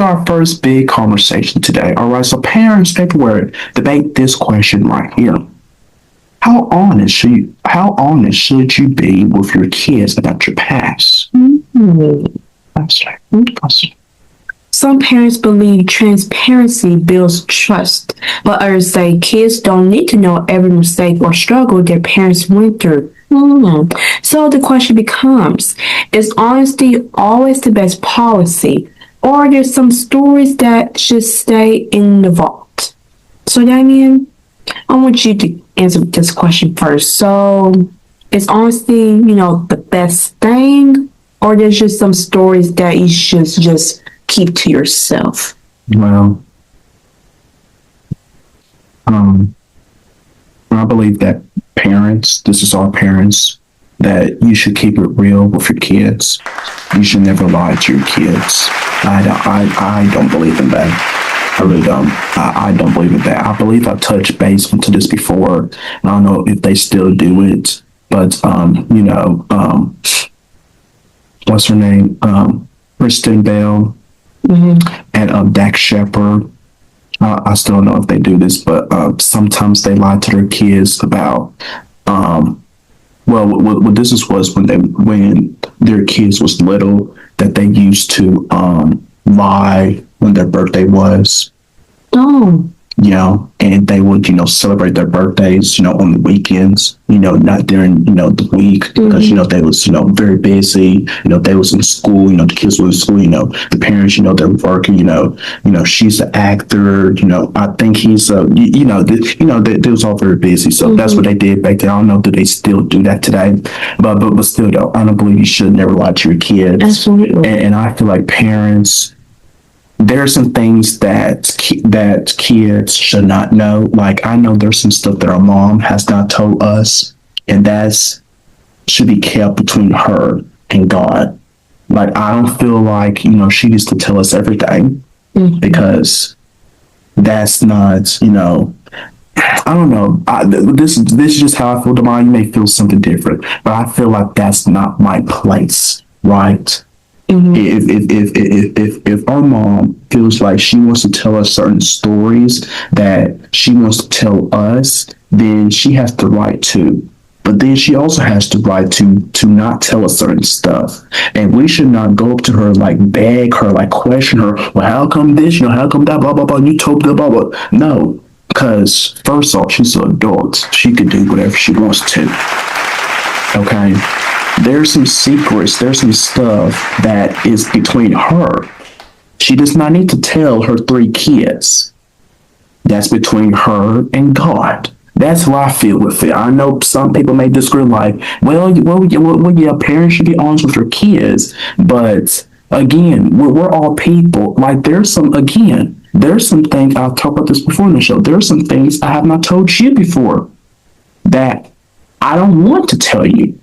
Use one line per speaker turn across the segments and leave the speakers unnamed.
our first big conversation today. All right, so parents everywhere debate this question right here. How honest should you be with your kids about your past? That's right. Good question.
Some parents believe transparency builds trust, but others say kids don't need to know every mistake or struggle their parents went through. So the question becomes, is honesty always the best policy, or are there some stories that should stay in the vault? So Damian, I want you to answer this question first. So is honesty, the best thing, or there's just some stories that you should just keep to yourself?
Well, I believe that this is our parents, that you should keep it real with your kids. You should never lie to your kids. I don't believe in that. I really don't. I don't believe in that. I believe I touched base onto this before. I don't know if they still do it, but what's her name? Kristen Bell and Dak Shepard. I still don't know if they do this, but sometimes they lie to their kids about. What this was when their kids was little, that they used to lie when their birthday was.
Oh.
And they would, celebrate their birthdays, on the weekends, not during, the week, because, they was, very busy, they was in school, the kids were in school, the parents, they're working, she's an actor, I think he's they was all very busy. So that's what they did back then. I don't know, do they still do that today? But still, though, I don't believe you should never lie to your kids.
Absolutely.
And I feel like parents, there are some things that kids should not know. Like, I know there's some stuff that our mom has not told us, and that's should be kept between her and God. Like, I don't feel like, she needs to tell us everything, because that's not, I don't know. This is just how I feel. Tomorrow you may feel something different, but I feel like that's not my place, right? If our mom feels like she wants to tell us certain stories that she wants to tell us, then she has the right to. But then she also has the right to not tell us certain stuff. And we should not go up to her, like beg her, like question her, well, how come this, how come that, blah, blah, blah, you told me, blah, blah. No, because first off, she's an adult. She can do whatever she wants to. Okay? There's some secrets, there's some stuff that is between her. She does not need to tell her 3 kids. That's between her and God. That's how I feel with it. I know some people may disagree, like, well, yeah, parents should be honest with their kids. But again, we're all people. Like, there's some things, I've talked about this before in the show. There's some things I have not told you before that I don't want to tell you,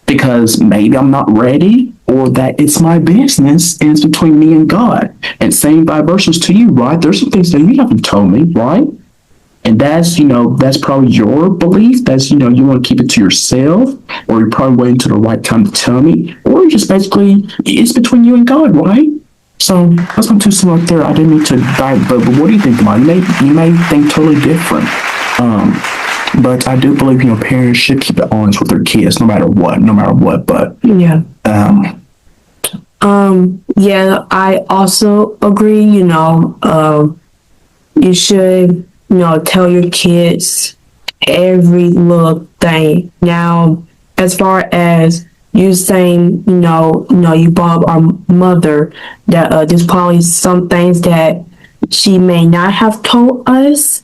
because maybe I'm not ready, or that it's my business and it's between me and God. And same vice versa to you, right? There's some things that you haven't told me, right? And that's, that's probably your belief. That's, you want to keep it to yourself, or you're probably waiting to the right time to tell me, or just basically it's between you and God, right? So that's not too slow up there. I didn't mean to dive, but what do you think, Mom? You may think totally different. But I do believe, parents should keep it honest with their kids, no matter what. But
yeah. Yeah, I also agree, you should, tell your kids every little thing. Now, as far as you saying, you brought up our mother, that there's probably some things that she may not have told us.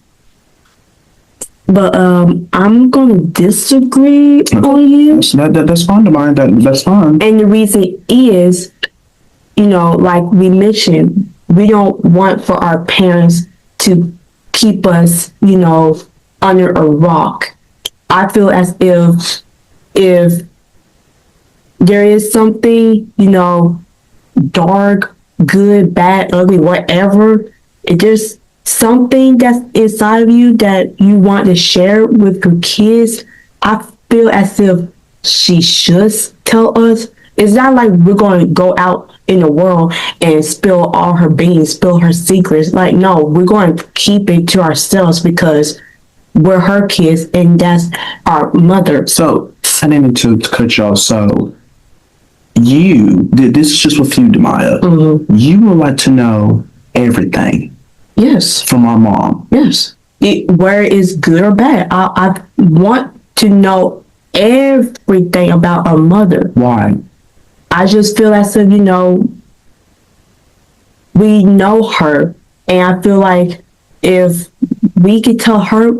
But I'm gonna disagree on you.
That's fine, Damian. That's fine.
And the reason is, like we mentioned, we don't want for our parents to keep us, under a rock. I feel as if there is something, dark, good, bad, ugly, whatever, it just something that's inside of you that you want to share with your kids, I feel as if she should tell us. It's not like we're going to go out in the world and spill all her beans, spill her secrets. Like, no, we're going to keep it to ourselves because we're her kids and that's our mother.
So I didn't mean to cut you off. So this is just with you, Demaya.
Mm-hmm.
You would like to know everything.
Yes.
From our mom.
Yes. Where it's good or bad. I want to know everything about our mother.
Why?
I just feel as if, we know her. And I feel like if we could tell her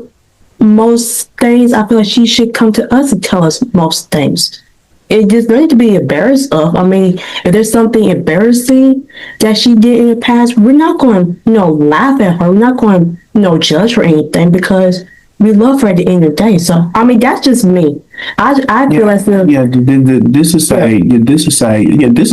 most things, I feel like she should come to us and tell us most things. It just really to be embarrassed of. I mean, if there's something embarrassing that she did in the past, we're not going to, laugh at her. We're not going to, judge her or anything because we love her at the end of the day. So, I mean, that's just me. I feel as if...
This is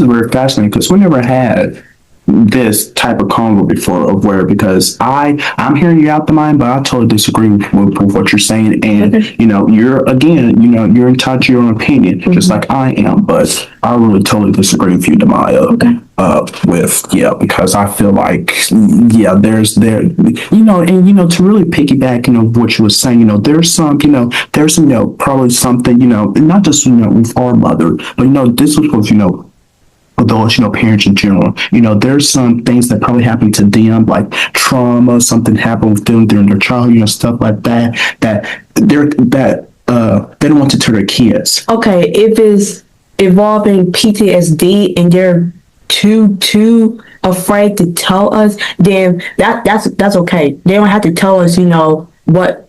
very fascinating because we never had this type of convo before of where, because I'm hearing you out the mind, but I totally disagree with what you're saying. And, you're you're entitled to your own opinion, just like I am, but I really totally disagree with you, Demaya.
Okay.
Because I feel like, there's to really piggyback, what you were saying, there's probably something, not just, with our mother, but, this was with, for those, parents in general, there's some things that probably happened to them, like trauma, something happened with them during their childhood, stuff like that, they don't want to tell their kids.
Okay, if it's involving PTSD and they're too afraid to tell us, then that's okay. They don't have to tell us, what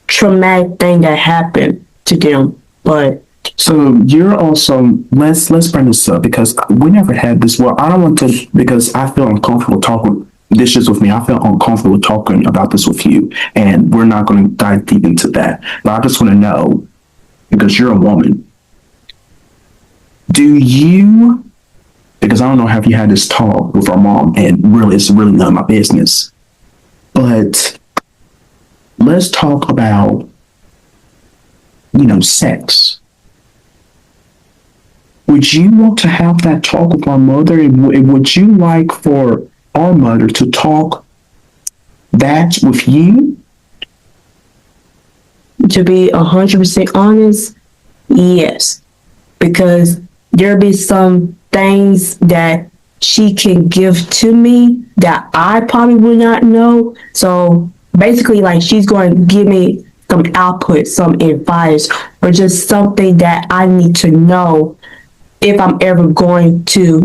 traumatic thing that happened to them, but...
So you're also, let's bring this up because we never had this. Well, I don't want to, because I feel uncomfortable talking this is with me. I feel uncomfortable talking about this with you, and we're not going to dive deep into that. But I just want to know, because you're a woman, because I don't know, have you had this talk with our mom, and really, it's really none of my business. But let's talk about, sex. Would you want to have that talk with our mother? And would you like for our mother to talk that with you?
To be 100% honest, yes. Because there'll be some things that she can give to me that I probably would not know. So basically, like, she's going to give me some output, some advice, or just something that I need to know if I'm ever going to,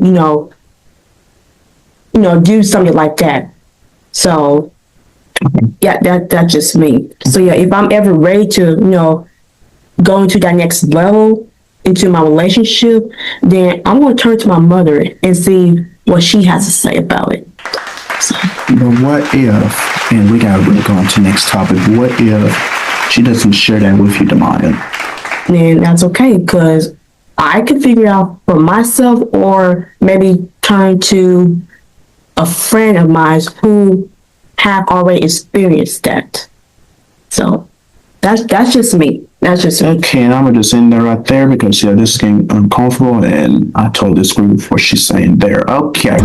do something like that. So, yeah, that's just me. So, yeah, if I'm ever ready to, go into that next level into my relationship, then I'm going to turn to my mother and see what she has to say about it. So.
But what if, and we got to really go on to the next topic, what if she doesn't share that with you, Damian?
Then that's okay, because I can figure out for myself, or maybe turn to a friend of mine who have already experienced that. So that's just me. That's just me.
Okay, and I'm gonna just end there right there because this is getting uncomfortable, and I totally disagree with what she's saying there. Okay.